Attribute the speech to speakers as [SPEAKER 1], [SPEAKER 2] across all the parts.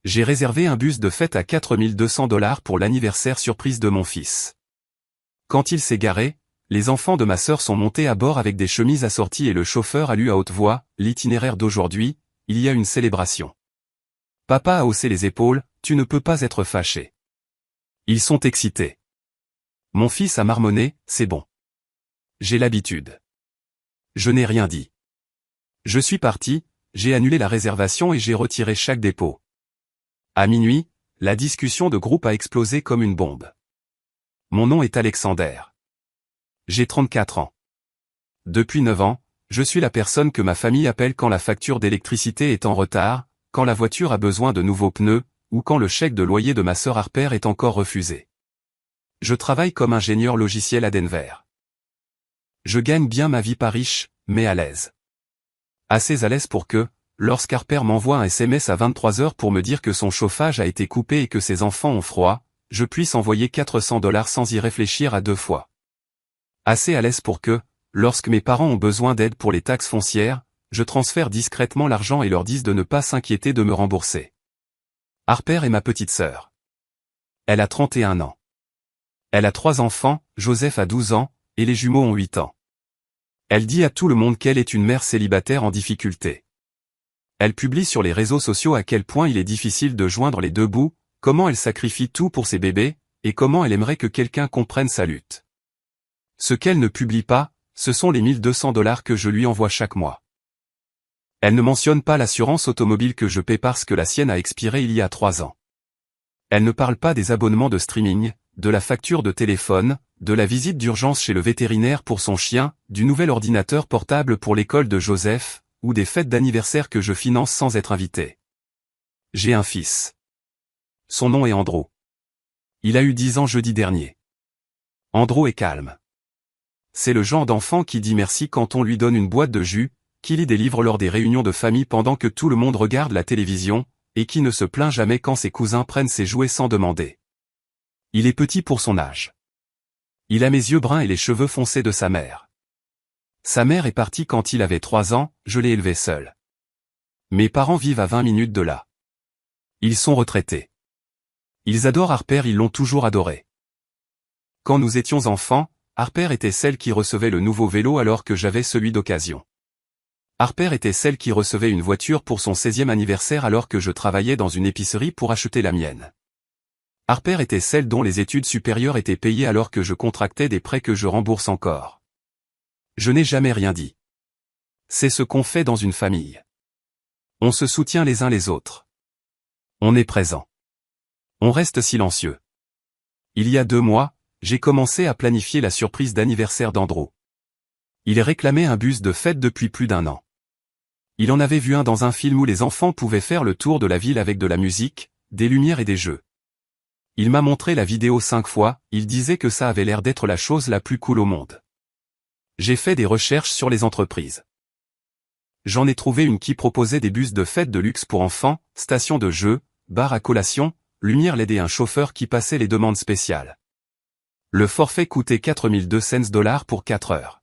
[SPEAKER 1] J'ai réservé un bus de fête à 4200 $ pour l'anniversaire surprise de mon fils. Quand il s'est garé, les enfants de ma sœur sont montés à bord avec des chemises assorties et le chauffeur a lu à haute voix, l'itinéraire d'aujourd'hui, il y a une célébration. Papa a haussé les épaules, tu ne peux pas être fâché. Ils sont excités. Mon fils a marmonné, c'est bon. J'ai l'habitude. Je n'ai rien dit. Je suis parti, j'ai annulé la réservation et j'ai retiré chaque dépôt. À minuit, la discussion de groupe a explosé comme une bombe. Mon nom est Alexander. J'ai 34 ans. Depuis 9 ans, je suis la personne que ma famille appelle quand la facture d'électricité est en retard, quand la voiture a besoin de nouveaux pneus, ou quand le chèque de loyer de ma sœur Harper est encore refusé. Je travaille comme ingénieur logiciel à Denver. Je gagne bien ma vie pas riche, mais à l'aise. Assez à l'aise pour que, lorsqu'Harper m'envoie un SMS à 23 h pour me dire que son chauffage a été coupé et que ses enfants ont froid, je puisse envoyer 400 $ sans y réfléchir à deux fois. Assez à l'aise pour que, lorsque mes parents ont besoin d'aide pour les taxes foncières, je transfère discrètement l'argent et leur dise de ne pas s'inquiéter de me rembourser. Harper est ma petite sœur. Elle a 31 ans. Elle a 3 enfants, Joseph a 12 ans, et les jumeaux ont 8 ans. Elle dit à tout le monde qu'elle est une mère célibataire en difficulté. Elle publie sur les réseaux sociaux à quel point il est difficile de joindre les deux bouts, comment elle sacrifie tout pour ses bébés, et comment elle aimerait que quelqu'un comprenne sa lutte. Ce qu'elle ne publie pas, ce sont les 1200 $ que je lui envoie chaque mois. Elle ne mentionne pas l'assurance automobile que je paie parce que la sienne a expiré il y a 3 ans. Elle ne parle pas des abonnements de streaming, de la facture de téléphone, de la visite d'urgence chez le vétérinaire pour son chien, du nouvel ordinateur portable pour l'école de Joseph, ou des fêtes d'anniversaire que je finance sans être invité. J'ai un fils. Son nom est Andrew. Il a eu 10 ans jeudi dernier. Andrew est calme. C'est le genre d'enfant qui dit merci quand on lui donne une boîte de jus, qui lit des livres lors des réunions de famille pendant que tout le monde regarde la télévision, et qui ne se plaint jamais quand ses cousins prennent ses jouets sans demander. Il est petit pour son âge. Il a mes yeux bruns et les cheveux foncés de sa mère. Sa mère est partie quand il avait 3 ans, je l'ai élevé seul. Mes parents vivent à 20 minutes de là. Ils sont retraités. Ils adorent Harper, ils l'ont toujours adoré. Quand nous étions enfants, Harper était celle qui recevait le nouveau vélo alors que j'avais celui d'occasion. Harper était celle qui recevait une voiture pour son 16e anniversaire alors que je travaillais dans une épicerie pour acheter la mienne. Harper était celle dont les études supérieures étaient payées alors que je contractais des prêts que je rembourse encore. Je n'ai jamais rien dit. C'est ce qu'on fait dans une famille. On se soutient les uns les autres. On est présent. On reste silencieux. Il y a 2 mois, j'ai commencé à planifier la surprise d'anniversaire d'Andrew. Il réclamait un bus de fête depuis plus d'1 an. Il en avait vu un dans un film où les enfants pouvaient faire le tour de la ville avec de la musique, des lumières et des jeux. Il m'a montré la vidéo 5 fois, il disait que ça avait l'air d'être la chose la plus cool au monde. J'ai fait des recherches sur les entreprises. J'en ai trouvé une qui proposait des bus de fête de luxe pour enfants, stations de jeux, bar à collation, lumière LED et un chauffeur qui passait les demandes spéciales. Le forfait coûtait 4200 $ pour 4 heures.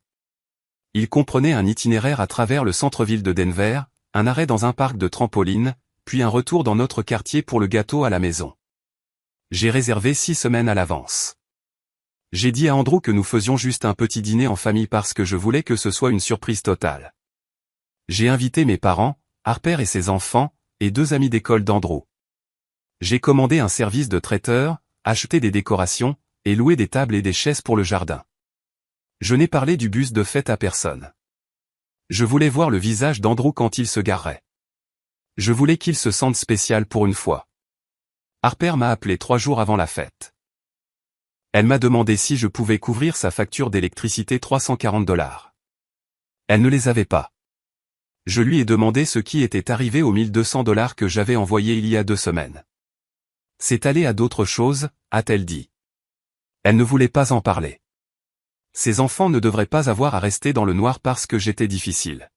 [SPEAKER 1] Il comprenait un itinéraire à travers le centre-ville de Denver, un arrêt dans un parc de trampoline, puis un retour dans notre quartier pour le gâteau à la maison. J'ai réservé 6 semaines à l'avance. J'ai dit à Andrew que nous faisions juste un petit dîner en famille parce que je voulais que ce soit une surprise totale. J'ai invité mes parents, Harper et ses enfants, et 2 amis d'école d'Andrew. J'ai commandé un service de traiteur, acheté des décorations, et loué des tables et des chaises pour le jardin. Je n'ai parlé du bus de fête à personne. Je voulais voir le visage d'Andrew quand il se garerait. Je voulais qu'il se sente spécial pour une fois. Harper m'a appelé 3 jours avant la fête. Elle m'a demandé si je pouvais couvrir sa facture d'électricité 340 $. Elle ne les avait pas. Je lui ai demandé ce qui était arrivé aux 1200 $ que j'avais envoyés il y a 2 semaines. C'est allé à d'autres choses, a-t-elle dit. Elle ne voulait pas en parler. Ses enfants ne devraient pas avoir à rester dans le noir parce que j'étais difficile.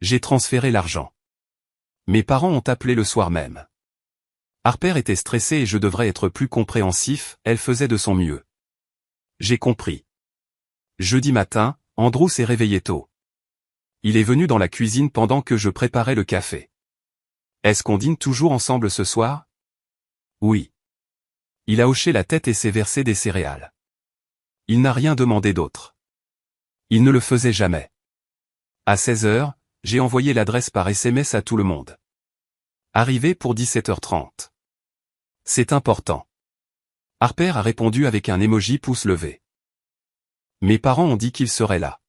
[SPEAKER 1] J'ai transféré l'argent. Mes parents ont appelé le soir même. Harper était stressée et je devrais être plus compréhensif, elle faisait de son mieux. J'ai compris. Jeudi matin, Andrew s'est réveillé tôt. Il est venu dans la cuisine pendant que je préparais le café. Est-ce qu'on dîne toujours ensemble ce soir? Oui. Il a hoché la tête et s'est versé des céréales. Il n'a rien demandé d'autre. Il ne le faisait jamais. À 16 heures, j'ai envoyé l'adresse par SMS à tout le monde. Arrivé pour 17h30. C'est important. Harper a répondu avec un emoji pouce levé. Mes parents ont dit qu'ils seraient là.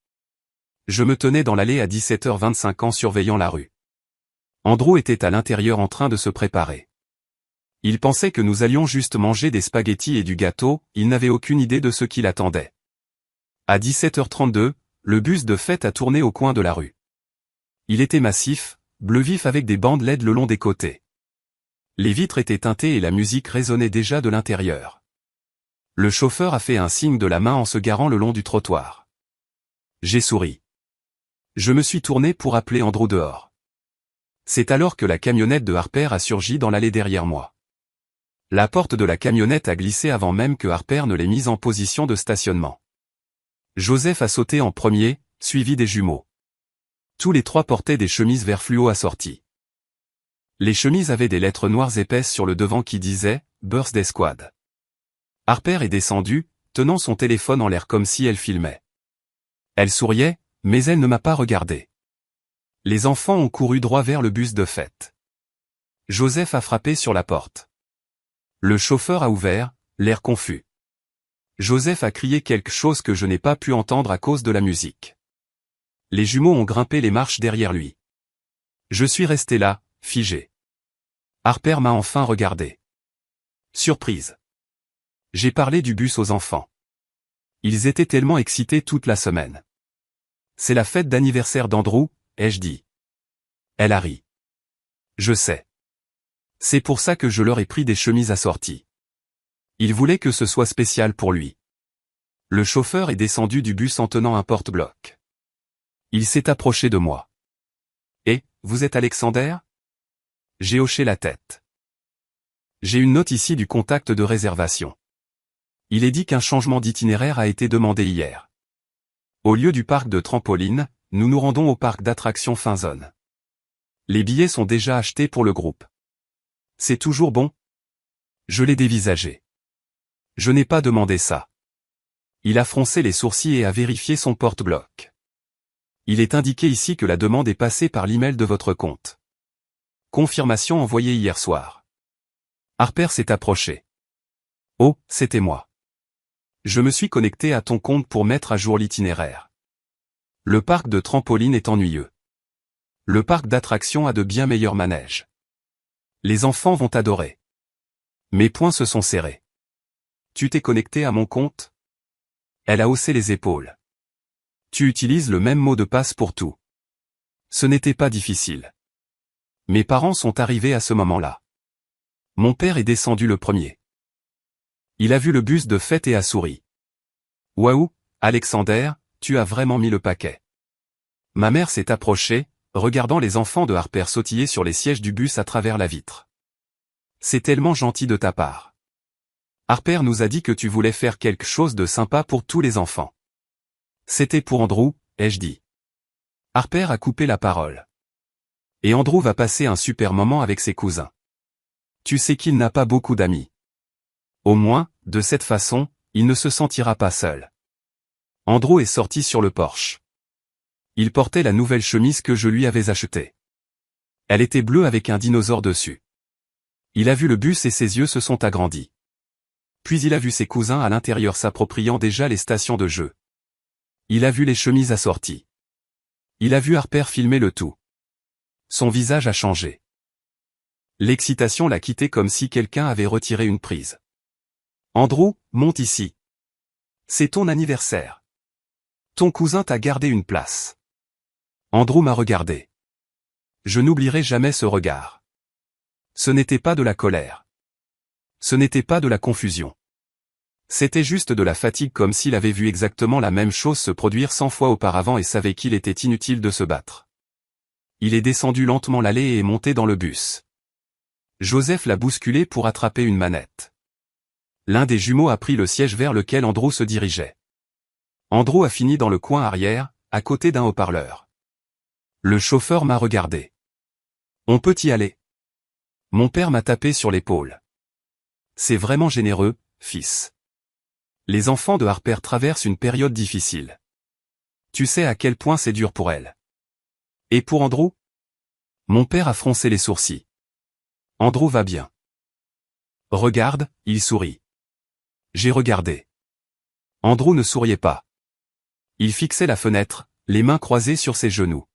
[SPEAKER 1] Je me tenais dans l'allée à 17h25 en surveillant la rue. Andrew était à l'intérieur en train de se préparer. Il pensait que nous allions juste manger des spaghettis et du gâteau, il n'avait aucune idée de ce qui l'attendait. À 17h32, le bus de fête a tourné au coin de la rue. Il était massif, bleu vif avec des bandes LED le long des côtés. Les vitres étaient teintées et la musique résonnait déjà de l'intérieur. Le chauffeur a fait un signe de la main en se garant le long du trottoir. J'ai souri. Je me suis tourné pour appeler Andrew dehors. C'est alors que la camionnette de Harper a surgi dans l'allée derrière moi. La porte de la camionnette a glissé avant même que Harper ne l'ait mise en position de stationnement. Joseph a sauté en premier, suivi des jumeaux. Tous les trois portaient des chemises vert fluo assorties. Les chemises avaient des lettres noires épaisses sur le devant qui disaient « Birthday Squad ». Harper est descendue, tenant son téléphone en l'air comme si elle filmait. Elle souriait, mais elle ne m'a pas regardé. Les enfants ont couru droit vers le bus de fête. Joseph a frappé sur la porte. Le chauffeur a ouvert, l'air confus. Joseph a crié quelque chose que je n'ai pas pu entendre à cause de la musique. Les jumeaux ont grimpé les marches derrière lui. Je suis resté là, figé. Harper m'a enfin regardé. Surprise. J'ai parlé du bus aux enfants. Ils étaient tellement excités toute la semaine. C'est la fête d'anniversaire d'Andrew, ai-je dit. Elle a ri. Je sais. C'est pour ça que je leur ai pris des chemises assorties. Ils voulaient que ce soit spécial pour lui. Le chauffeur est descendu du bus en tenant un porte-bloc. Il s'est approché de moi. Et, vous êtes Alexander? J'ai hoché la tête. J'ai une note ici du contact de réservation. Il est dit qu'un changement d'itinéraire a été demandé hier. Au lieu du parc de trampoline, nous nous rendons au parc d'attractions Finzone. Les billets sont déjà achetés pour le groupe. C'est toujours bon? Je l'ai dévisagé. Je n'ai pas demandé ça. Il a froncé les sourcils et a vérifié son porte-bloc. Il est indiqué ici que la demande est passée par l'email de votre compte. Confirmation envoyée hier soir. Harper s'est approché. Oh, c'était moi. Je me suis connecté à ton compte pour mettre à jour l'itinéraire. Le parc de trampoline est ennuyeux. Le parc d'attractions a de bien meilleurs manèges. Les enfants vont adorer. Mes poings se sont serrés. Tu t'es connecté à mon compte? Elle a haussé les épaules. Tu utilises le même mot de passe pour tout. Ce n'était pas difficile. Mes parents sont arrivés à ce moment-là. Mon père est descendu le premier. Il a vu le bus de fête et a souri. Waouh, Alexander, tu as vraiment mis le paquet. Ma mère s'est approchée, regardant les enfants de Harper sautiller sur les sièges du bus à travers la vitre. C'est tellement gentil de ta part. Harper nous a dit que tu voulais faire quelque chose de sympa pour tous les enfants. C'était pour Andrew, ai-je dit. Harper a coupé la parole. Et Andrew va passer un super moment avec ses cousins. Tu sais qu'il n'a pas beaucoup d'amis. Au moins, de cette façon, il ne se sentira pas seul. Andrew est sorti sur le porche. Il portait la nouvelle chemise que je lui avais achetée. Elle était bleue avec un dinosaure dessus. Il a vu le bus et ses yeux se sont agrandis. Puis il a vu ses cousins à l'intérieur s'appropriant déjà les stations de jeu. Il a vu les chemises assorties. Il a vu Harper filmer le tout. Son visage a changé. L'excitation l'a quitté comme si quelqu'un avait retiré une prise. Andrew, monte ici. C'est ton anniversaire. Ton cousin t'a gardé une place. Andrew m'a regardé. Je n'oublierai jamais ce regard. Ce n'était pas de la colère. Ce n'était pas de la confusion. C'était juste de la fatigue comme s'il avait vu exactement la même chose se produire 100 fois auparavant et savait qu'il était inutile de se battre. Il est descendu lentement l'allée et est monté dans le bus. Joseph l'a bousculé pour attraper une manette. L'un des jumeaux a pris le siège vers lequel Andrew se dirigeait. Andrew a fini dans le coin arrière, à côté d'un haut-parleur. Le chauffeur m'a regardé. On peut y aller. Mon père m'a tapé sur l'épaule. C'est vraiment généreux, fils. Les enfants de Harper traversent une période difficile. Tu sais à quel point c'est dur pour elle. Et pour Andrew? Mon père a froncé les sourcils. Andrew va bien. Regarde, il sourit. J'ai regardé. Andrew ne souriait pas. Il fixait la fenêtre, les mains croisées sur ses genoux.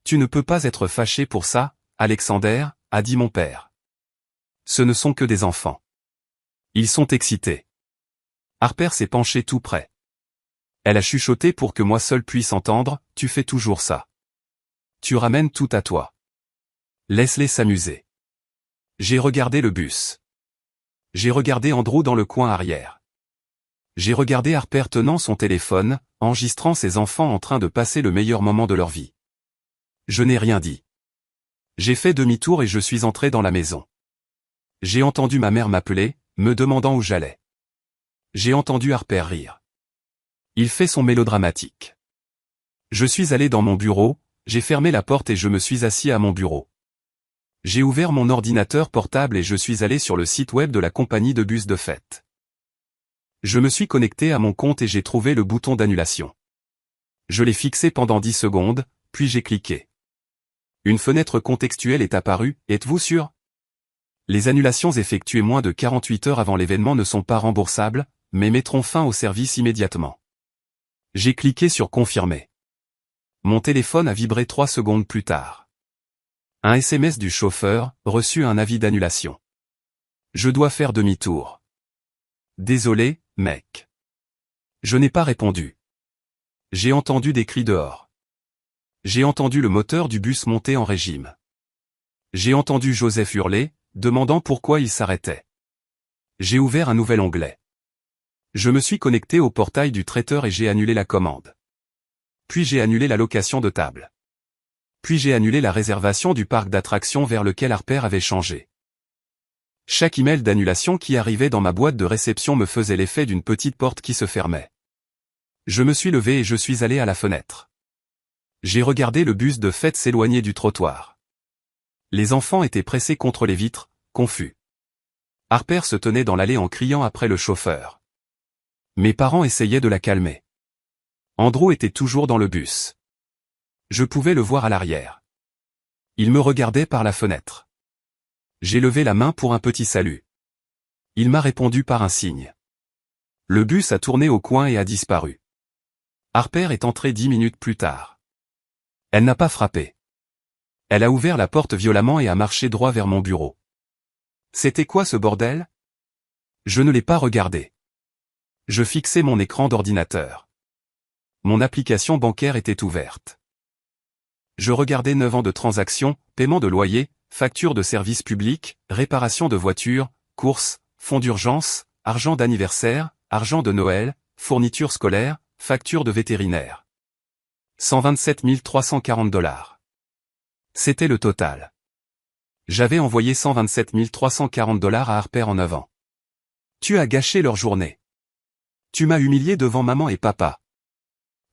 [SPEAKER 1] Tu ne peux pas être fâché pour ça, Alexander, a dit mon père. Ce ne sont que des enfants. Ils sont excités. Harper s'est penchée tout près. Elle a chuchoté pour que moi seul puisse entendre, tu fais toujours ça. Tu ramènes tout à toi. Laisse-les s'amuser. J'ai regardé le bus. J'ai regardé Andrew dans le coin arrière. J'ai regardé Harper tenant son téléphone, enregistrant ses enfants en train de passer le meilleur moment de leur vie. Je n'ai rien dit. J'ai fait demi-tour et je suis entré dans la maison. J'ai entendu ma mère m'appeler, me demandant où j'allais. J'ai entendu Harper rire. Il fait son mélodramatique. Je suis allé dans mon bureau, j'ai fermé la porte et je me suis assis à mon bureau. J'ai ouvert mon ordinateur portable et je suis allé sur le site web de la compagnie de bus de fête. Je me suis connecté à mon compte et j'ai trouvé le bouton d'annulation. Je l'ai fixé pendant 10 secondes, puis j'ai cliqué. Une fenêtre contextuelle est apparue, êtes-vous sûr? Les annulations effectuées moins de 48 heures avant l'événement ne sont pas remboursables, mais mettront fin au service immédiatement. J'ai cliqué sur confirmer. Mon téléphone a vibré 3 secondes plus tard. Un SMS du chauffeur, reçu un avis d'annulation. Je dois faire demi-tour. Désolé, mec. Je n'ai pas répondu. J'ai entendu des cris dehors. J'ai entendu le moteur du bus monter en régime. J'ai entendu Joseph hurler, demandant pourquoi il s'arrêtait. J'ai ouvert un nouvel onglet. Je me suis connecté au portail du traiteur et j'ai annulé la commande. Puis j'ai annulé la location de table. Puis j'ai annulé la réservation du parc d'attractions vers lequel Harper avait changé. Chaque email d'annulation qui arrivait dans ma boîte de réception me faisait l'effet d'une petite porte qui se fermait. Je me suis levé et je suis allé à la fenêtre. J'ai regardé le bus de fête s'éloigner du trottoir. Les enfants étaient pressés contre les vitres, confus. Harper se tenait dans l'allée en criant après le chauffeur. Mes parents essayaient de la calmer. Andrew était toujours dans le bus. Je pouvais le voir à l'arrière. Il me regardait par la fenêtre. J'ai levé la main pour un petit salut. Il m'a répondu par un signe. Le bus a tourné au coin et a disparu. Harper est entrée 10 minutes plus tard. Elle n'a pas frappé. Elle a ouvert la porte violemment et a marché droit vers mon bureau. C'était quoi ce bordel? Je ne l'ai pas regardé. Je fixais mon écran d'ordinateur. Mon application bancaire était ouverte. Je regardais 9 ans de transactions, paiement de loyer, facture de services publics, réparation de voitures, courses, fonds d'urgence, argent d'anniversaire, argent de Noël, fournitures scolaires, facture de vétérinaire. 127 340 $. C'était le total. J'avais envoyé 127 340 $ à Harper en 9 ans. Tu as gâché leur journée. Tu m'as humilié devant maman et papa.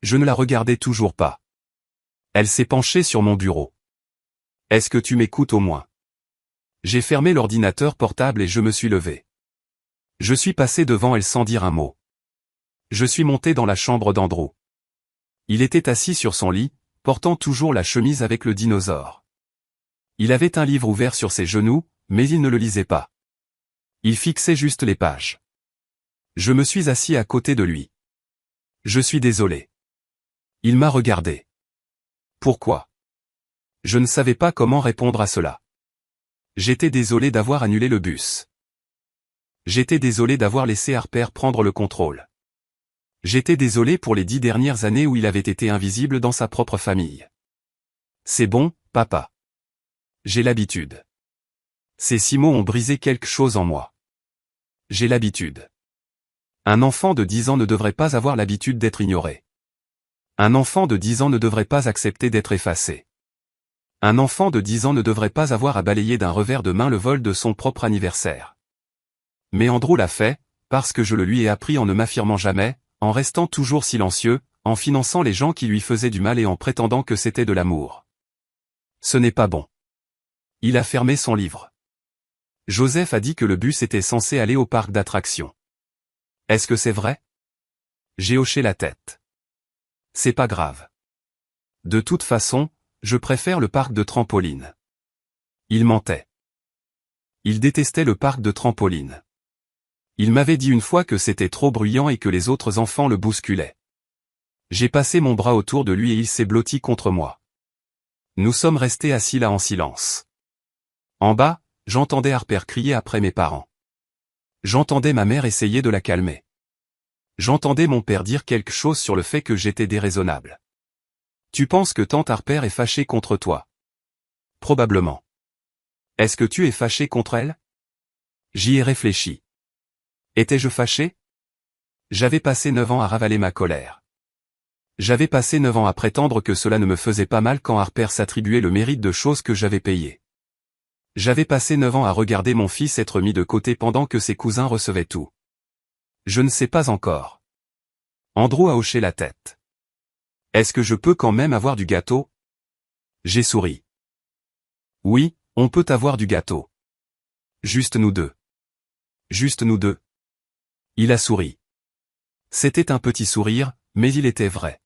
[SPEAKER 1] Je ne la regardais toujours pas. Elle s'est penchée sur mon bureau. Est-ce que tu m'écoutes au moins? J'ai fermé l'ordinateur portable et je me suis levé. Je suis passé devant elle sans dire un mot. Je suis monté dans la chambre d'Andrew. Il était assis sur son lit, portant toujours la chemise avec le dinosaure. Il avait un livre ouvert sur ses genoux, mais il ne le lisait pas. Il fixait juste les pages. Je me suis assis à côté de lui. Je suis désolé. Il m'a regardé. Pourquoi? Je ne savais pas comment répondre à cela. J'étais désolé d'avoir annulé le bus. J'étais désolé d'avoir laissé Harper prendre le contrôle. J'étais désolé pour les 10 dernières années où il avait été invisible dans sa propre famille. C'est bon, papa. J'ai l'habitude. Ces 6 mots ont brisé quelque chose en moi. J'ai l'habitude. Un enfant de 10 ans ne devrait pas avoir l'habitude d'être ignoré. Un enfant de 10 ans ne devrait pas accepter d'être effacé. Un enfant de 10 ans ne devrait pas avoir à balayer d'un revers de main le vol de son propre anniversaire. Mais Andrew l'a fait, parce que je le lui ai appris en ne m'affirmant jamais, en restant toujours silencieux, en finançant les gens qui lui faisaient du mal et en prétendant que c'était de l'amour. Ce n'est pas bon. Il a fermé son livre. Joseph a dit que le bus était censé aller au parc d'attractions. Est-ce que c'est vrai? J'ai hoché la tête. C'est pas grave. De toute façon, je préfère le parc de trampoline. Il mentait. Il détestait le parc de trampoline. Il m'avait dit une fois que c'était trop bruyant et que les autres enfants le bousculaient. J'ai passé mon bras autour de lui et il s'est blotti contre moi. Nous sommes restés assis là en silence. En bas, j'entendais Harper crier après mes parents. J'entendais ma mère essayer de la calmer. J'entendais mon père dire quelque chose sur le fait que j'étais déraisonnable. Tu penses que tante Harper est fâchée contre toi? Probablement. Est-ce que tu es fâché contre elle? J'y ai réfléchi. Étais-je fâché? J'avais passé 9 ans à ravaler ma colère. J'avais passé 9 ans à prétendre que cela ne me faisait pas mal quand Harper s'attribuait le mérite de choses que j'avais payées. J'avais passé 9 ans à regarder mon fils être mis de côté pendant que ses cousins recevaient tout. Je ne sais pas encore. Andrew a hoché la tête. Est-ce que je peux quand même avoir du gâteau? J'ai souri. Oui, on peut avoir du gâteau. Juste nous deux. Juste nous deux. Il a souri. C'était un petit sourire, mais il était vrai.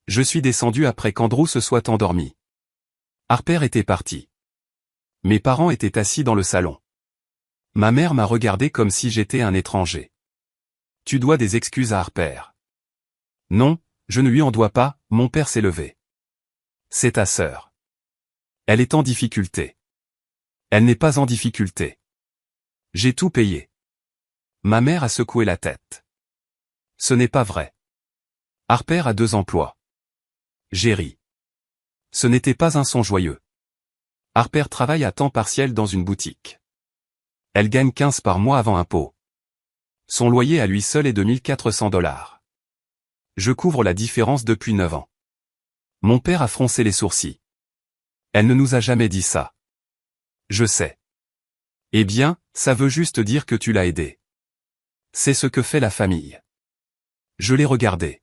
[SPEAKER 1] Je suis descendu après qu'Andrew se soit endormi. Harper était parti. Mes parents étaient assis dans le salon. Ma mère m'a regardé comme si j'étais un étranger. Tu dois des excuses à Harper. Non, je ne lui en dois pas, mon père s'est levé. C'est ta sœur. Elle est en difficulté. Elle n'est pas en difficulté. J'ai tout payé. Ma mère a secoué la tête. Ce n'est pas vrai. Harper a 2 emplois. J'ai ri. Ce n'était pas un son joyeux. Harper travaille à temps partiel dans une boutique. Elle gagne 15 par mois avant impôt. Son loyer à lui seul est de $1 400. Je couvre la différence depuis 9 ans. Mon père a froncé les sourcils. Elle ne nous a jamais dit ça. Je sais. Eh bien, ça veut juste dire que tu l'as aidée. C'est ce que fait la famille. Je l'ai regardée.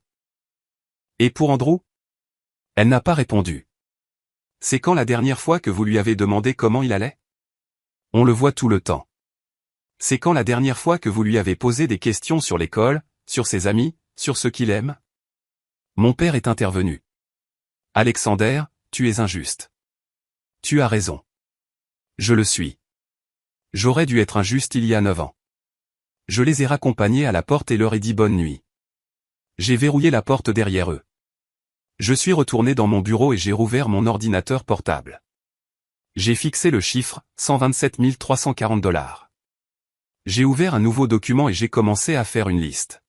[SPEAKER 1] Et pour Andrew? Elle n'a pas répondu. C'est quand la dernière fois que vous lui avez demandé comment il allait? On le voit tout le temps. C'est quand la dernière fois que vous lui avez posé des questions sur l'école, sur ses amis, sur ce qu'il aime? Mon père est intervenu. Alexander, tu es injuste. Tu as raison. Je le suis. J'aurais dû être injuste il y a 9 ans. Je les ai raccompagnés à la porte et leur ai dit bonne nuit. J'ai verrouillé la porte derrière eux. Je suis retourné dans mon bureau et j'ai rouvert mon ordinateur portable. J'ai fixé le chiffre, $127 340. J'ai ouvert un nouveau document et j'ai commencé à faire une liste.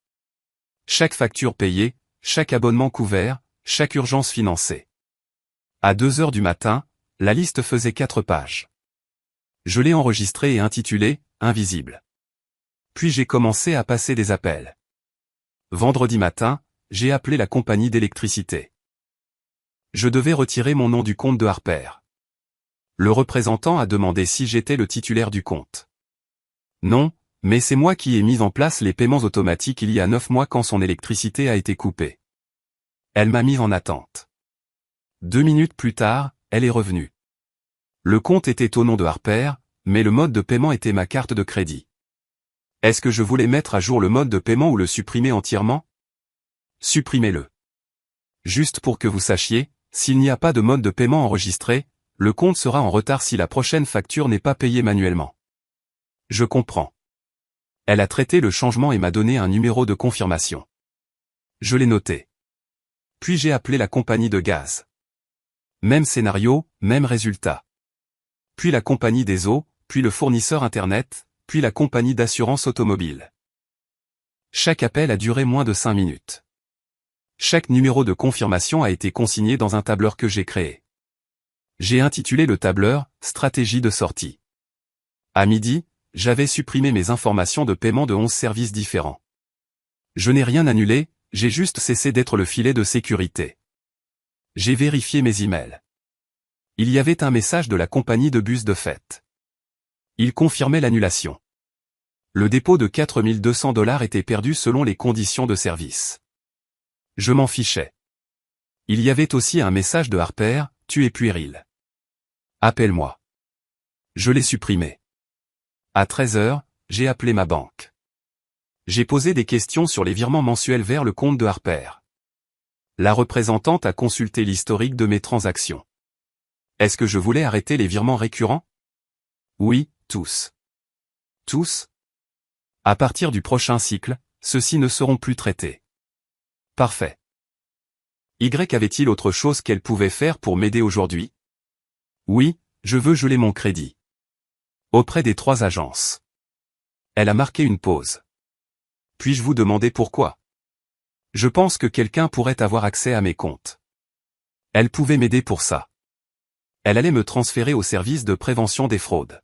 [SPEAKER 1] Chaque facture payée, chaque abonnement couvert, chaque urgence financée. À 2 heures du matin, la liste faisait 4 pages. Je l'ai enregistrée et intitulée « Invisible ». Puis j'ai commencé à passer des appels. Vendredi matin, j'ai appelé la compagnie d'électricité. Je devais retirer mon nom du compte de Harper. Le représentant a demandé si j'étais le titulaire du compte. Non, mais c'est moi qui ai mis en place les paiements automatiques il y a 9 mois quand son électricité a été coupée. Elle m'a mis en attente. 2 minutes plus tard, elle est revenue. Le compte était au nom de Harper, mais le mode de paiement était ma carte de crédit. Est-ce que je voulais mettre à jour le mode de paiement ou le supprimer entièrement? Supprimez-le. Juste pour que vous sachiez, s'il n'y a pas de mode de paiement enregistré, le compte sera en retard si la prochaine facture n'est pas payée manuellement. Je comprends. Elle a traité le changement et m'a donné un numéro de confirmation. Je l'ai noté. Puis j'ai appelé la compagnie de gaz. Même scénario, même résultat. Puis la compagnie des eaux, puis le fournisseur Internet, puis la compagnie d'assurance automobile. Chaque appel a duré moins de 5 minutes. Chaque numéro de confirmation a été consigné dans un tableur que j'ai créé. J'ai intitulé le tableur « Stratégie de sortie ». À midi, j'avais supprimé mes informations de paiement de 11 services différents. Je n'ai rien annulé, j'ai juste cessé d'être le filet de sécurité. J'ai vérifié mes emails. Il y avait un message de la compagnie de bus de fête. Il confirmait l'annulation. Le dépôt de $4200 était perdu selon les conditions de service. Je m'en fichais. Il y avait aussi un message de Harper, tu es puéril. Appelle-moi. Je l'ai supprimé. À 13h, j'ai appelé ma banque. J'ai posé des questions sur les virements mensuels vers le compte de Harper. La représentante a consulté l'historique de mes transactions. Est-ce que je voulais arrêter les virements récurrents? Oui, tous. Tous? À partir du prochain cycle, ceux-ci ne seront plus traités. Parfait. Y avait-il autre chose qu'elle pouvait faire pour m'aider aujourd'hui? Oui, je veux geler mon crédit. Auprès des 3 agences. Elle a marqué une pause. Puis-je vous demander pourquoi? Je pense que quelqu'un pourrait avoir accès à mes comptes. Elle pouvait m'aider pour ça. Elle allait me transférer au service de prévention des fraudes.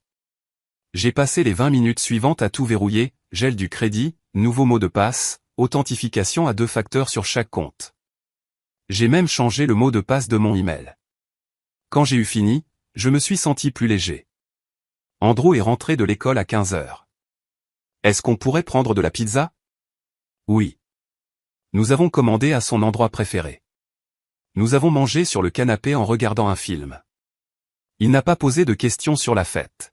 [SPEAKER 1] J'ai passé les 20 minutes suivantes à tout verrouiller, gel du crédit, nouveau mot de passe, authentification à 2 facteurs sur chaque compte. J'ai même changé le mot de passe de mon email. Quand j'ai eu fini, je me suis senti plus léger. Andrew est rentré de l'école à 15h. Est-ce qu'on pourrait prendre de la pizza? Oui. Nous avons commandé à son endroit préféré. Nous avons mangé sur le canapé en regardant un film. Il n'a pas posé de questions sur la fête.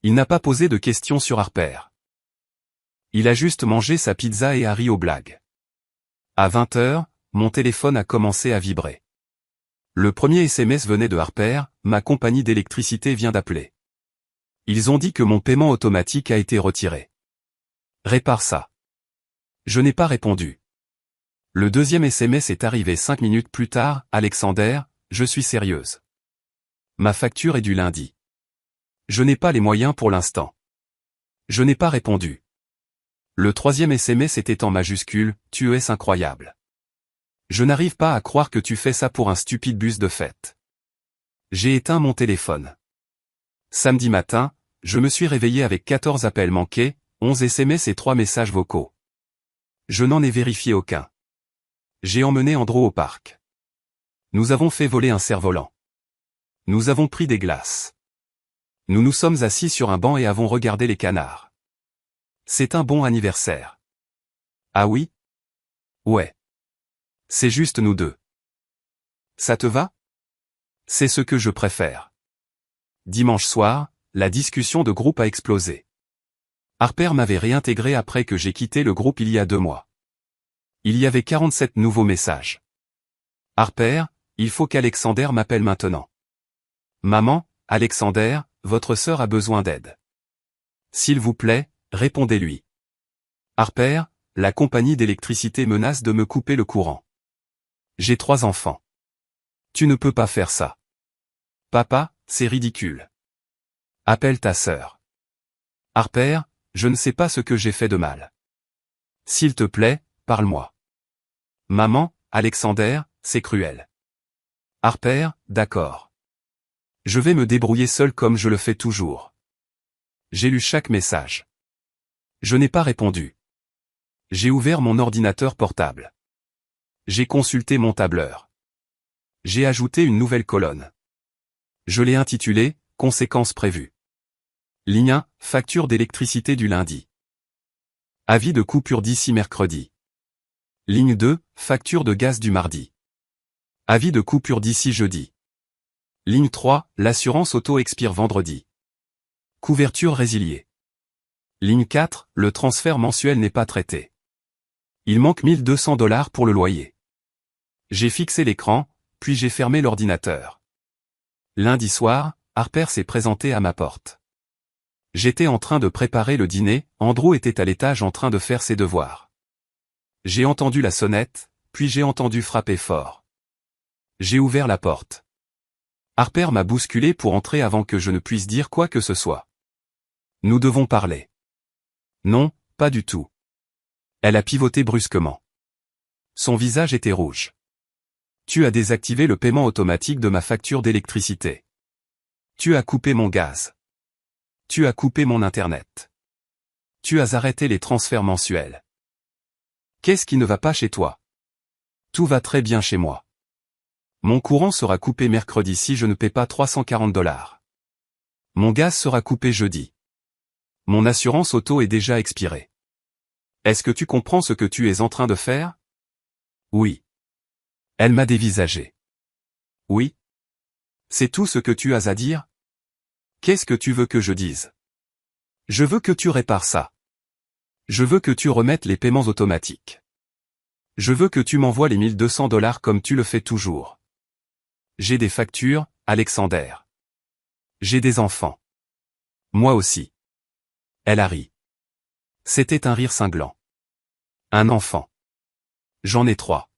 [SPEAKER 1] Il n'a pas posé de questions sur Harper. Il a juste mangé sa pizza et a ri aux blagues. À 20h, mon téléphone a commencé à vibrer. Le premier SMS venait de Harper, ma compagnie d'électricité vient d'appeler. Ils ont dit que mon paiement automatique a été retiré. Répare ça. Je n'ai pas répondu. Le deuxième SMS est arrivé 5 minutes plus tard, Alexander, je suis sérieuse. Ma facture est du lundi. Je n'ai pas les moyens pour l'instant. Je n'ai pas répondu. Le troisième SMS était en majuscule, tu es incroyable. Je n'arrive pas à croire que tu fais ça pour un stupide bus de fête. J'ai éteint mon téléphone. Samedi matin, je me suis réveillé avec 14 appels manqués, 11 SMS et 3 messages vocaux. Je n'en ai vérifié aucun. J'ai emmené Andrew au parc. Nous avons fait voler un cerf-volant. Nous avons pris des glaces. Nous nous sommes assis sur un banc et avons regardé les canards. C'est un bon anniversaire. Ah oui? Ouais. C'est juste nous deux. Ça te va? C'est ce que je préfère. Dimanche soir, la discussion de groupe a explosé. Harper m'avait réintégré après que j'ai quitté le groupe il y a 2 mois. Il y avait 47 nouveaux messages. Harper, il faut qu'Alexander m'appelle maintenant. Maman, Alexander, votre sœur a besoin d'aide. S'il vous plaît, répondez-lui. Harper, la compagnie d'électricité menace de me couper le courant. J'ai 3 enfants. Tu ne peux pas faire ça. Papa, c'est ridicule. Appelle ta sœur. Harper, je ne sais pas ce que j'ai fait de mal. S'il te plaît, parle-moi. Maman, Alexander, c'est cruel. Harper, d'accord. Je vais me débrouiller seul comme je le fais toujours. J'ai lu chaque message. Je n'ai pas répondu. J'ai ouvert mon ordinateur portable. J'ai consulté mon tableur. J'ai ajouté une nouvelle colonne. Je l'ai intitulée « Conséquences prévues ». Ligne 1, facture d'électricité du lundi. Avis de coupure d'ici mercredi. Ligne 2, facture de gaz du mardi. Avis de coupure d'ici jeudi. Ligne 3, l'assurance auto expire vendredi. Couverture résiliée. Ligne 4, le transfert mensuel n'est pas traité. Il manque $1200 pour le loyer. J'ai fixé l'écran, puis j'ai fermé l'ordinateur. Lundi soir, Harper s'est présenté à ma porte. J'étais en train de préparer le dîner, Andrew était à l'étage en train de faire ses devoirs. J'ai entendu la sonnette, puis j'ai entendu frapper fort. J'ai ouvert la porte. Harper m'a bousculé pour entrer avant que je ne puisse dire quoi que ce soit. Nous devons parler. Non, pas du tout. Elle a pivoté brusquement. Son visage était rouge. Tu as désactivé le paiement automatique de ma facture d'électricité. Tu as coupé mon gaz. Tu as coupé mon internet. Tu as arrêté les transferts mensuels. Qu'est-ce qui ne va pas chez toi? Tout va très bien chez moi. Mon courant sera coupé mercredi si je ne paie pas $340. Mon gaz sera coupé jeudi. Mon assurance auto est déjà expirée. Est-ce que tu comprends ce que tu es en train de faire? Oui. Elle m'a dévisagé. Oui. C'est tout ce que tu as à dire? Qu'est-ce que tu veux que je dise? Je veux que tu répares ça. Je veux que tu remettes les paiements automatiques. Je veux que tu m'envoies les $1 200 comme tu le fais toujours. J'ai des factures, Alexander. J'ai des enfants. Moi aussi. Elle a ri. C'était un rire cinglant. Un enfant. J'en ai 3.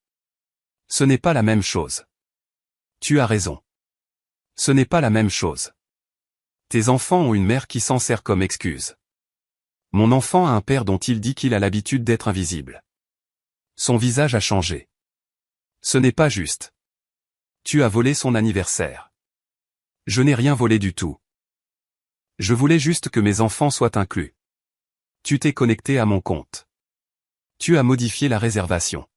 [SPEAKER 1] Ce n'est pas la même chose. Tu as raison. Ce n'est pas la même chose. Tes enfants ont une mère qui s'en sert comme excuse. Mon enfant a un père dont il dit qu'il a l'habitude d'être invisible. Son visage a changé. Ce n'est pas juste. Tu as volé son anniversaire. Je n'ai rien volé du tout. Je voulais juste que mes enfants soient inclus. Tu t'es connecté à mon compte. Tu as modifié la réservation.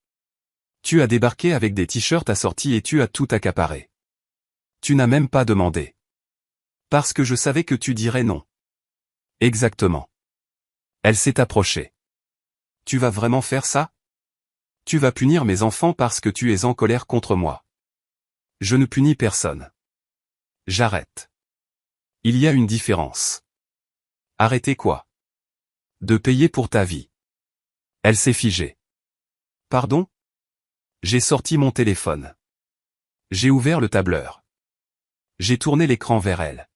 [SPEAKER 1] Tu as débarqué avec des t-shirts assortis et tu as tout accaparé. Tu n'as même pas demandé. Parce que je savais que tu dirais non. Exactement. Elle s'est approchée. Tu vas vraiment faire ça? Tu vas punir mes enfants parce que tu es en colère contre moi. Je ne punis personne. J'arrête. Il y a une différence. Arrêter quoi? De payer pour ta vie. Elle s'est figée. Pardon? J'ai sorti mon téléphone. J'ai ouvert le tableur. J'ai tourné l'écran vers elle.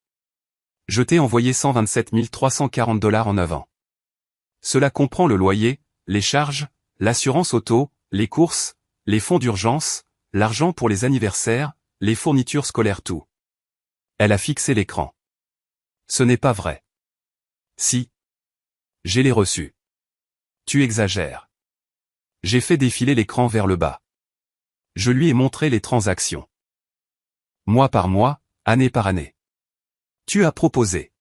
[SPEAKER 1] Je t'ai envoyé 127 340 $ en 9 ans. Cela comprend le loyer, les charges, l'assurance auto, les courses, les fonds d'urgence, l'argent pour les anniversaires, les fournitures scolaires tout. Elle a fixé l'écran. Ce n'est pas vrai. Si. J'ai les reçus. Tu exagères. J'ai fait défiler l'écran vers le bas. Je lui ai montré les transactions. Mois par mois, année par année. Tu as proposé.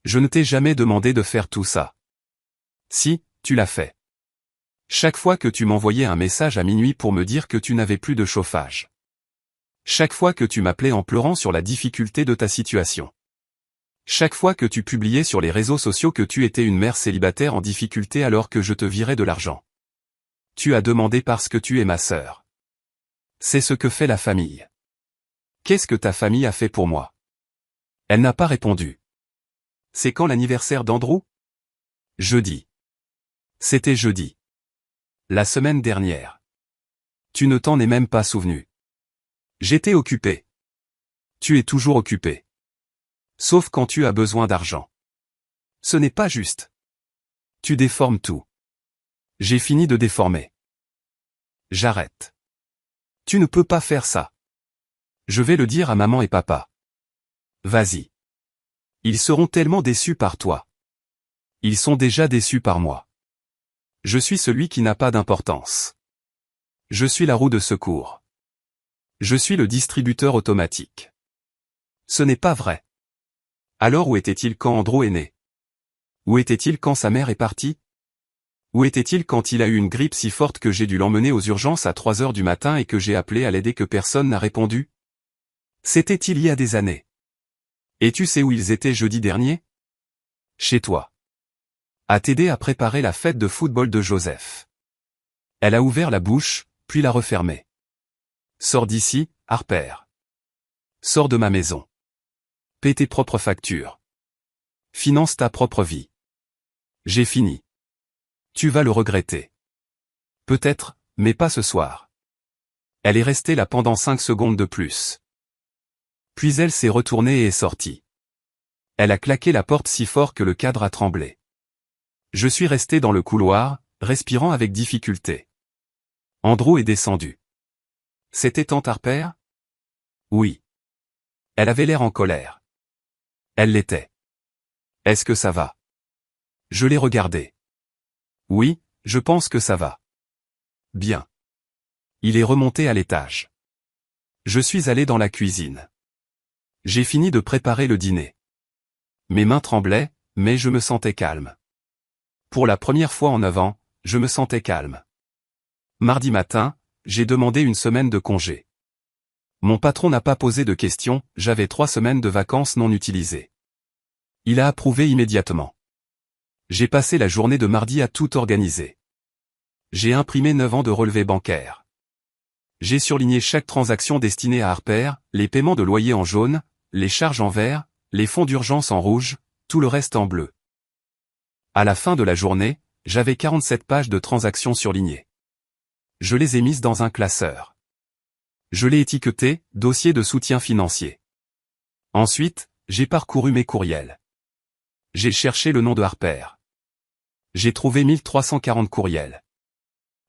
[SPEAKER 1] Je ne t'ai jamais demandé de faire tout ça. Si, tu l'as fait. Chaque fois que tu m'envoyais un message à minuit pour me dire que tu n'avais plus de chauffage. Chaque fois que tu m'appelais en pleurant sur la difficulté de ta situation. Chaque fois que tu publiais sur les réseaux sociaux que tu étais une mère célibataire en difficulté alors que je te virais de l'argent. Tu as demandé parce que tu es ma sœur. C'est ce que fait la famille. Qu'est-ce que ta famille a fait pour moi? Elle n'a pas répondu. C'est quand l'anniversaire d'Andrew? Jeudi. C'était jeudi. La semaine dernière. Tu ne t'en es même pas souvenu. J'étais occupé. Tu es toujours occupé. Sauf quand tu as besoin d'argent. Ce n'est pas juste. Tu déformes tout. J'ai fini de déformer. J'arrête. Tu ne peux pas faire ça. Je vais le dire à maman et papa. Vas-y. Ils seront tellement déçus par toi. Ils sont déjà déçus par moi. Je suis celui qui n'a pas d'importance. Je suis la roue de secours. Je suis le distributeur automatique. Ce n'est pas vrai. Alors où était-il quand Andrew est né? Où était-il quand sa mère est partie? Où était-il quand il a eu une grippe si forte que j'ai dû l'emmener aux urgences à 3 heures du matin et que j'ai appelé à l'aide et que personne n'a répondu? C'était il y a des années. Et tu sais où ils étaient jeudi dernier? Chez toi. À t'aider à préparer la fête de football de Joseph. Elle a ouvert la bouche, puis l'a refermée. Sors d'ici, Harper. Sors de ma maison. Paie tes propres factures. Finance ta propre vie. J'ai fini. Tu vas le regretter. Peut-être, mais pas ce soir. Elle est restée là pendant 5 secondes de plus. Puis elle s'est retournée et est sortie. Elle a claqué la porte si fort que le cadre a tremblé. Je suis resté dans le couloir, respirant avec difficulté. Andrew est descendu. C'était tante Harper? Oui. Elle avait l'air en colère. Elle l'était. Est-ce que ça va? Je l'ai regardé. Oui, je pense que ça va. Bien. Il est remonté à l'étage. Je suis allé dans la cuisine. J'ai fini de préparer le dîner. Mes mains tremblaient, mais je me sentais calme. Pour la première fois en 9 ans, je me sentais calme. Mardi matin, j'ai demandé une semaine de congé. Mon patron n'a pas posé de questions, j'avais 3 semaines de vacances non utilisées. Il a approuvé immédiatement. J'ai passé la journée de mardi à tout organiser. J'ai imprimé 9 ans de relevés bancaires. J'ai surligné chaque transaction destinée à Harper, les paiements de loyer en jaune, les charges en vert, les fonds d'urgence en rouge, tout le reste en bleu. À la fin de la journée, j'avais 47 pages de transactions surlignées. Je les ai mises dans un classeur. Je l'ai étiqueté « Dossier de soutien financier ». Ensuite, j'ai parcouru mes courriels. J'ai cherché le nom de Harper. J'ai trouvé 1340 courriels.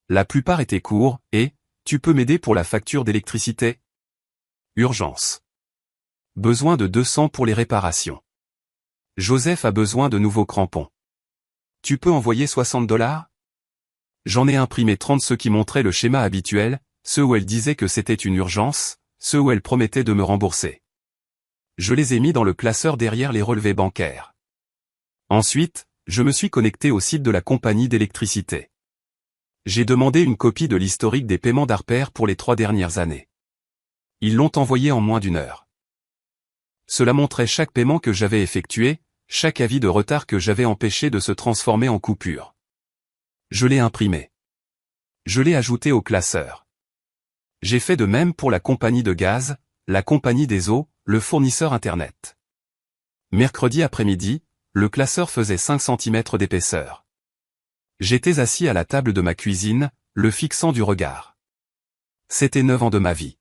[SPEAKER 1] La plupart étaient courts, et « Tu peux m'aider pour la facture d'électricité ?» Urgence. Besoin de 200 pour les réparations. Joseph a besoin de nouveaux crampons. Tu peux envoyer 60 $? J'en ai imprimé 30 ceux qui montraient le schéma habituel, ceux où elle disait que c'était une urgence, ceux où elle promettait de me rembourser. Je les ai mis dans le classeur derrière les relevés bancaires. Ensuite, je me suis connecté au site de la compagnie d'électricité. J'ai demandé une copie de l'historique des paiements d'Harper pour les 3 dernières années. Ils l'ont envoyé en moins d'1 heure. Cela montrait chaque paiement que j'avais effectué, chaque avis de retard que j'avais empêché de se transformer en coupure. Je l'ai imprimé. Je l'ai ajouté au classeur. J'ai fait de même pour la compagnie de gaz, la compagnie des eaux, le fournisseur Internet. Mercredi après-midi, le classeur faisait 5 cm d'épaisseur. J'étais assis à la table de ma cuisine, le fixant du regard. C'était 9 ans de ma vie.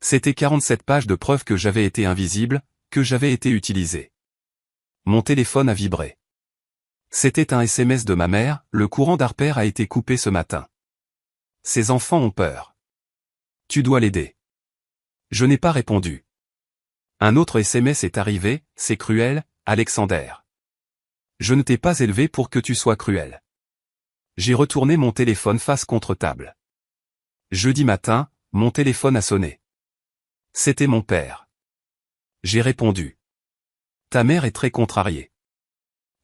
[SPEAKER 1] C'était 47 pages de preuves que j'avais été invisible, que j'avais été utilisé. Mon téléphone a vibré. C'était un SMS de ma mère, le courant d'Harper a été coupé ce matin. Ses enfants ont peur. Tu dois l'aider. Je n'ai pas répondu. Un autre SMS est arrivé, c'est cruel, Alexander. Je ne t'ai pas élevé pour que tu sois cruel. J'ai retourné mon téléphone face contre table. Jeudi matin, mon téléphone a sonné. C'était mon père. J'ai répondu. Ta mère est très contrariée.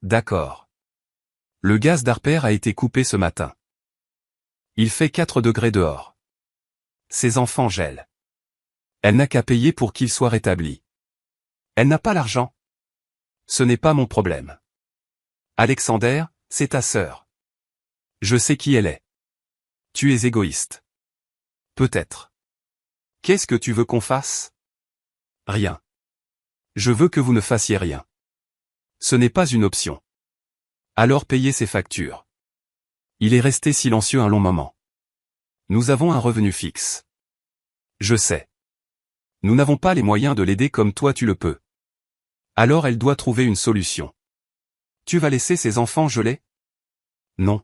[SPEAKER 1] D'accord. Le gaz d'Harper a été coupé ce matin. Il fait 4 degrés dehors. Ses enfants gèlent. Elle n'a qu'à payer pour qu'il soit rétabli. Elle n'a pas l'argent. Ce n'est pas mon problème. Alexander, c'est ta sœur. Je sais qui elle est. Tu es égoïste. Peut-être. Qu'est-ce que tu veux qu'on fasse? Rien. Je veux que vous ne fassiez rien. Ce n'est pas une option. Alors payez ses factures. Il est resté silencieux un long moment. Nous avons un revenu fixe. Je sais. Nous n'avons pas les moyens de l'aider comme toi tu le peux. Alors elle doit trouver une solution. Tu vas laisser ses enfants geler? Non.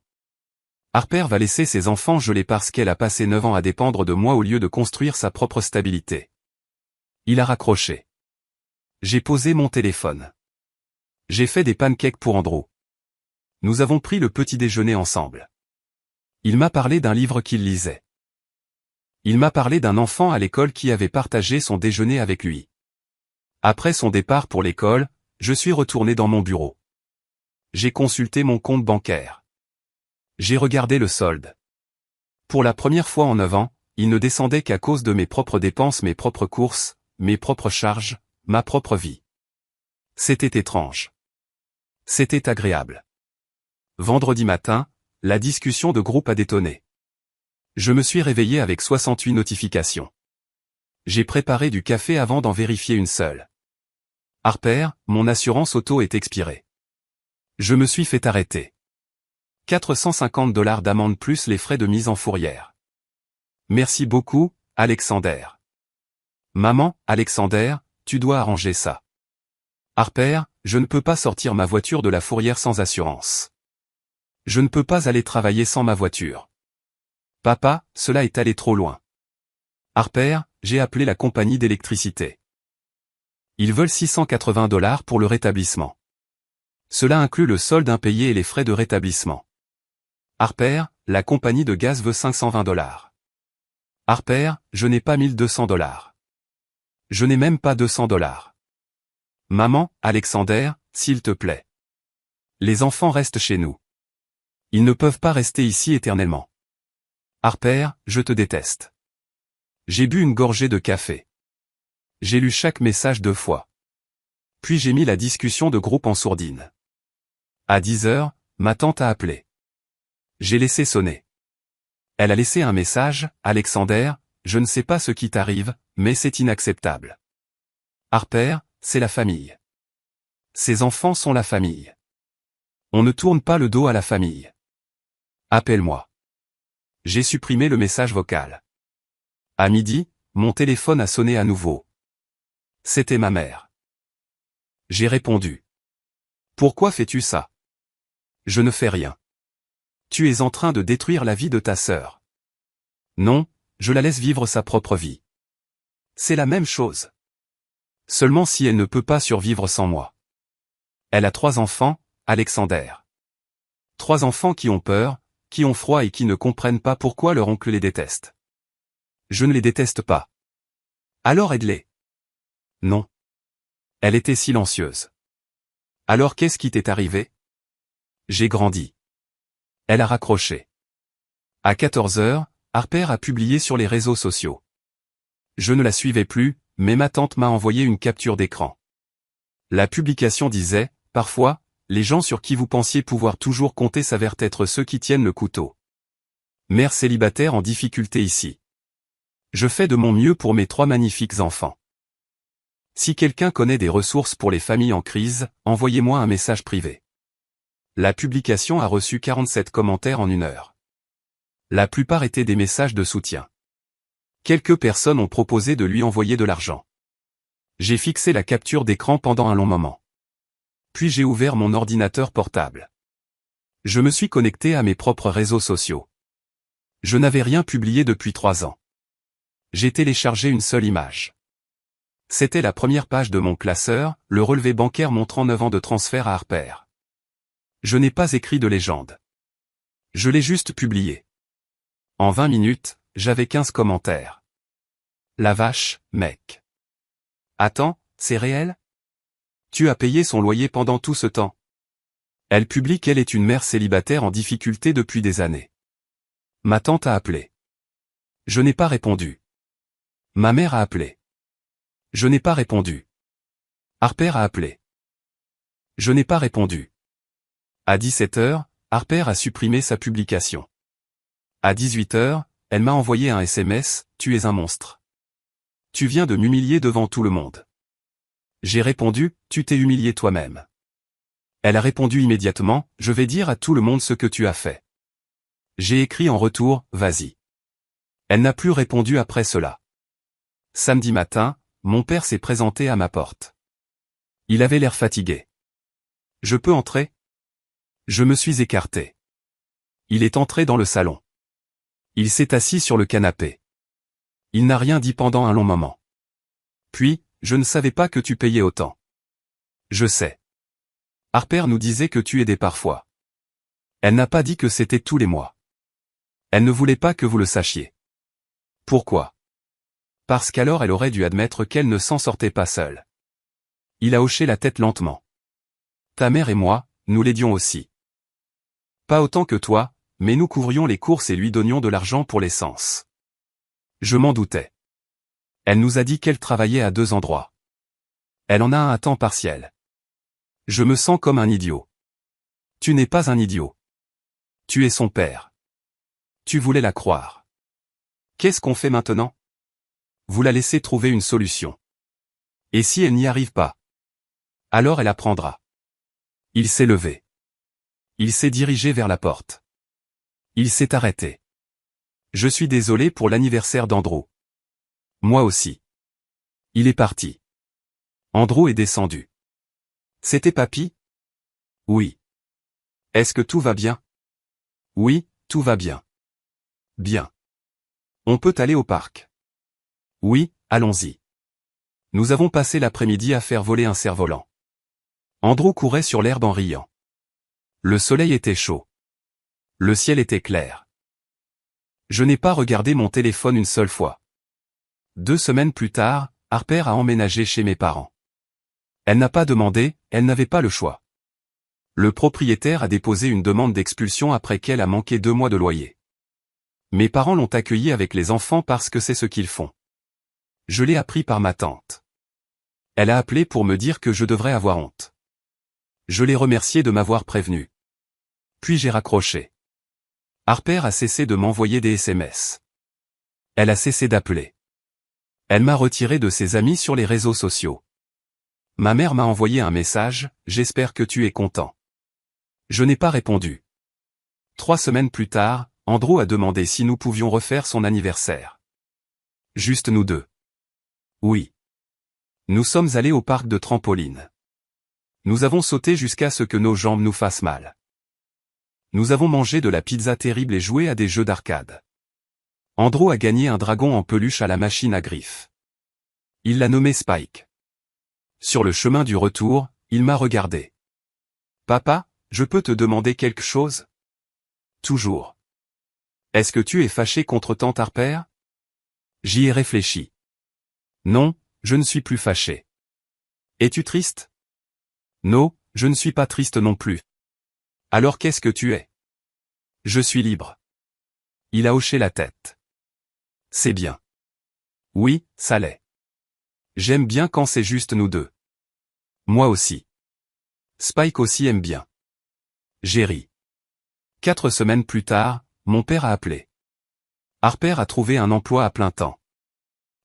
[SPEAKER 1] Harper va laisser ses enfants geler parce qu'elle a passé 9 ans à dépendre de moi au lieu de construire sa propre stabilité. Il a raccroché. J'ai posé mon téléphone. J'ai fait des pancakes pour Andrew. Nous avons pris le petit déjeuner ensemble. Il m'a parlé d'un livre qu'il lisait. Il m'a parlé d'un enfant à l'école qui avait partagé son déjeuner avec lui. Après son départ pour l'école, je suis retourné dans mon bureau. J'ai consulté mon compte bancaire. J'ai regardé le solde. Pour la première fois en 9 ans, il ne descendait qu'à cause de mes propres dépenses, mes propres courses, mes propres charges, ma propre vie. C'était étrange. C'était agréable. Vendredi matin, la discussion de groupe a détonné. Je me suis réveillé avec 68 notifications. J'ai préparé du café avant d'en vérifier une seule. Harper, mon assurance auto est expirée. Je me suis fait arrêter. 450 $ d'amende plus les frais de mise en fourrière. Merci beaucoup, Alexander. Maman, Alexander, tu dois arranger ça. Harper, je ne peux pas sortir ma voiture de la fourrière sans assurance. Je ne peux pas aller travailler sans ma voiture. Papa, cela est allé trop loin. Harper, j'ai appelé la compagnie d'électricité. Ils veulent 680 $ pour le rétablissement. Cela inclut le solde impayé et les frais de rétablissement. Harper, la compagnie de gaz veut 520 $. Harper, je n'ai pas 1200 $. Je n'ai même pas 200 $. Maman, Alexander, s'il te plaît. Les enfants restent chez nous. Ils ne peuvent pas rester ici éternellement. Harper, je te déteste. J'ai bu une gorgée de café. J'ai lu chaque message 2 fois. Puis j'ai mis la discussion de groupe en sourdine. À 10 heures, ma tante a appelé. J'ai laissé sonner. Elle a laissé un message, Alexander, je ne sais pas ce qui t'arrive, mais c'est inacceptable. Harper, c'est la famille. Ces enfants sont la famille. On ne tourne pas le dos à la famille. Appelle-moi. J'ai supprimé le message vocal. À midi, mon téléphone a sonné à nouveau. C'était ma mère. J'ai répondu. Pourquoi fais-tu ça? Je ne fais rien. Tu es en train de détruire la vie de ta sœur. Non, je la laisse vivre sa propre vie. C'est la même chose. Seulement si elle ne peut pas survivre sans moi. Elle a 3 enfants, Alexander. 3 enfants qui ont peur, qui ont froid et qui ne comprennent pas pourquoi leur oncle les déteste. Je ne les déteste pas. Alors aide-les. Non. Elle était silencieuse. Alors qu'est-ce qui t'est arrivé? J'ai grandi. Elle a raccroché. À 14 heures, Harper a publié sur les réseaux sociaux. Je ne la suivais plus, mais ma tante m'a envoyé une capture d'écran. La publication disait, parfois, les gens sur qui vous pensiez pouvoir toujours compter s'avèrent être ceux qui tiennent le couteau. Mère célibataire en difficulté ici. Je fais de mon mieux pour mes 3 magnifiques enfants. Si quelqu'un connaît des ressources pour les familles en crise, envoyez-moi un message privé. La publication a reçu 47 commentaires en 1 heure. La plupart étaient des messages de soutien. Quelques personnes ont proposé de lui envoyer de l'argent. J'ai fixé la capture d'écran pendant un long moment. Puis j'ai ouvert mon ordinateur portable. Je me suis connecté à mes propres réseaux sociaux. Je n'avais rien publié depuis 3 ans. J'ai téléchargé une seule image. C'était la première page de mon classeur, le relevé bancaire montrant 9 ans de transfert à Harper. Je n'ai pas écrit de légende. Je l'ai juste publié. En 20 minutes, j'avais 15 commentaires. La vache, mec. Attends, c'est réel? Tu as payé son loyer pendant tout ce temps. Elle publie qu'elle est une mère célibataire en difficulté depuis des années. Ma tante a appelé. Je n'ai pas répondu. Ma mère a appelé. Je n'ai pas répondu. Harper a appelé. Je n'ai pas répondu. À 17 heures, Harper a supprimé sa publication. À 18 heures, elle m'a envoyé un SMS, « Tu es un monstre. Tu viens de m'humilier devant tout le monde. » J'ai répondu, « Tu t'es humilié toi-même. » Elle a répondu immédiatement, « Je vais dire à tout le monde ce que tu as fait. » J'ai écrit en retour, « Vas-y. » Elle n'a plus répondu après cela. Samedi matin, mon père s'est présenté à ma porte. Il avait l'air fatigué. « Je peux entrer ?» Je me suis écarté. Il est entré dans le salon. Il s'est assis sur le canapé. Il n'a rien dit pendant un long moment. Puis, je ne savais pas que tu payais autant. Je sais. Harper nous disait que tu aidais parfois. Elle n'a pas dit que c'était tous les mois. Elle ne voulait pas que vous le sachiez. Pourquoi? Parce qu'alors elle aurait dû admettre qu'elle ne s'en sortait pas seule. Il a hoché la tête lentement. Ta mère et moi, nous l'aidions aussi. Pas autant que toi, mais nous couvrions les courses et lui donnions de l'argent pour l'essence. Je m'en doutais. Elle nous a dit qu'elle travaillait à 2 endroits. Elle en a un à temps partiel. Je me sens comme un idiot. Tu n'es pas un idiot. Tu es son père. Tu voulais la croire. Qu'est-ce qu'on fait maintenant? Vous la laissez trouver une solution. Et si elle n'y arrive pas? Alors elle apprendra. Il s'est levé. Il s'est dirigé vers la porte. Il s'est arrêté. Je suis désolé pour l'anniversaire d'Andrew. Moi aussi. Il est parti. Andrew est descendu. C'était papy? Oui. Est-ce que tout va bien? Oui, tout va bien. Bien. On peut aller au parc. Oui, allons-y. Nous avons passé l'après-midi à faire voler un cerf-volant. Andrew courait sur l'herbe en riant. Le soleil était chaud. Le ciel était clair. Je n'ai pas regardé mon téléphone une seule fois. 2 semaines plus tard, Harper a emménagé chez mes parents. Elle n'a pas demandé, elle n'avait pas le choix. Le propriétaire a déposé une demande d'expulsion après qu'elle a manqué 2 mois de loyer. Mes parents l'ont accueillie avec les enfants parce que c'est ce qu'ils font. Je l'ai appris par ma tante. Elle a appelé pour me dire que je devrais avoir honte. Je l'ai remercié de m'avoir prévenu. Puis j'ai raccroché. Harper a cessé de m'envoyer des SMS. Elle a cessé d'appeler. Elle m'a retiré de ses amis sur les réseaux sociaux. Ma mère m'a envoyé un message, j'espère que tu es content. Je n'ai pas répondu. 3 semaines plus tard, Andrew a demandé si nous pouvions refaire son anniversaire. Juste nous deux. Oui. Nous sommes allés au parc de trampoline. Nous avons sauté jusqu'à ce que nos jambes nous fassent mal. Nous avons mangé de la pizza terrible et joué à des jeux d'arcade. Andrew a gagné un dragon en peluche à la machine à griffes. Il l'a nommé Spike. Sur le chemin du retour, il m'a regardé. Papa, je peux te demander quelque chose? Toujours. Est-ce que tu es fâché contre tante Harper? J'y ai réfléchi. Non, je ne suis plus fâché. Es-tu triste? Non, je ne suis pas triste non plus. Alors qu'est-ce que tu es? Je suis libre. Il a hoché la tête. C'est bien. Oui, ça l'est. J'aime bien quand c'est juste nous deux. Moi aussi. Spike aussi aime bien. J'ai ri. 4 semaines plus tard, mon père a appelé. Harper a trouvé un emploi à plein temps.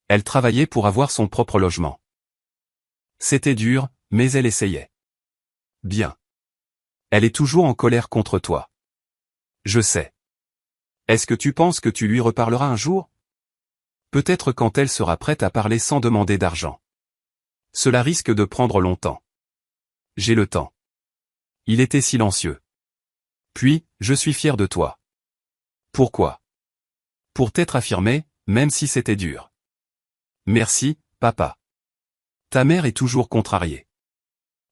[SPEAKER 1] Elle travaillait pour avoir son propre logement. C'était dur, mais elle essayait. Bien. Elle est toujours en colère contre toi. Je sais. Est-ce que tu penses que tu lui reparleras un jour? Peut-être quand elle sera prête à parler sans demander d'argent. Cela risque de prendre longtemps. J'ai le temps. Il était silencieux. Puis, je suis fier de toi. Pourquoi? Pour t'être affirmé, même si c'était dur. Merci, papa. Ta mère est toujours contrariée.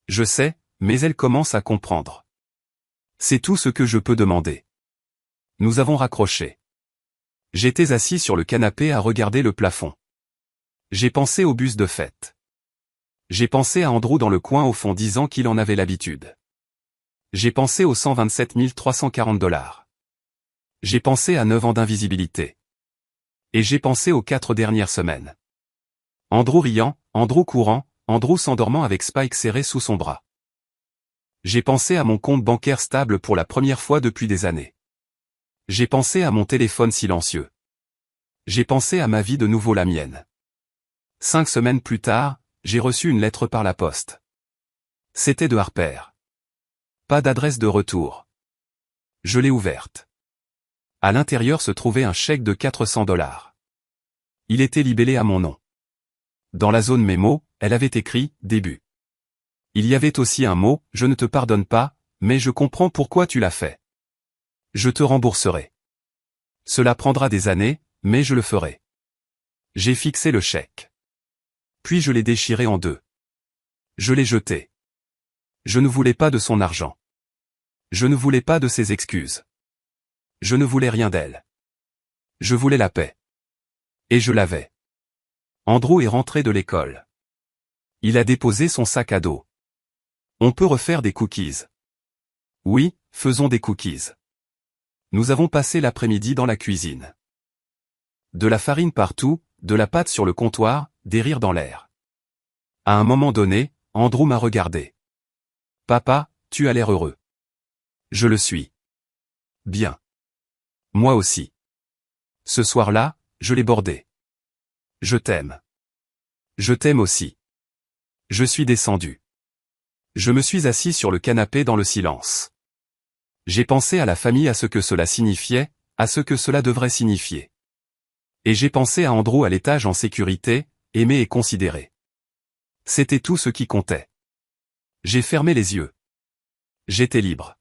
[SPEAKER 1] Je sais, mais elle commence à comprendre. C'est tout ce que je peux demander. Nous avons raccroché. J'étais assis sur le canapé à regarder le plafond. J'ai pensé au bus de fête. J'ai pensé à Andrew dans le coin au fond disant qu'il en avait l'habitude. J'ai pensé aux 127 340 $. J'ai pensé à 9 ans d'invisibilité. Et j'ai pensé aux 4 dernières semaines. Andrew riant, Andrew courant, Andrew s'endormant avec Spike serré sous son bras. J'ai pensé à mon compte bancaire stable pour la première fois depuis des années. J'ai pensé à mon téléphone silencieux. J'ai pensé à ma vie de nouveau la mienne. 5 semaines plus tard, j'ai reçu une lettre par la poste. C'était de Harper. Pas d'adresse de retour. Je l'ai ouverte. À l'intérieur se trouvait un chèque de 400 $. Il était libellé à mon nom. Dans la zone mémo, elle avait écrit « Début ». Il y avait aussi un mot « Je ne te pardonne pas, mais je comprends pourquoi tu l'as fait. Je te rembourserai. Cela prendra des années, mais je le ferai. » J'ai fixé le chèque. Puis je l'ai déchiré en deux. Je l'ai jeté. Je ne voulais pas de son argent. Je ne voulais pas de ses excuses. Je ne voulais rien d'elle. Je voulais la paix. Et je l'avais. Andrew est rentré de l'école. Il a déposé son sac à dos. On peut refaire des cookies. Oui, faisons des cookies. Nous avons passé l'après-midi dans la cuisine. De la farine partout, de la pâte sur le comptoir, des rires dans l'air. À un moment donné, Andrew m'a regardé. Papa, tu as l'air heureux. Je le suis. Bien. Moi aussi. Ce soir-là, je l'ai bordé. Je t'aime. Je t'aime aussi. Je suis descendu. Je me suis assis sur le canapé dans le silence. J'ai pensé à la famille, à ce que cela signifiait, à ce que cela devrait signifier. Et j'ai pensé à Andrew à l'étage en sécurité, aimé et considéré. C'était tout ce qui comptait. J'ai fermé les yeux. J'étais libre.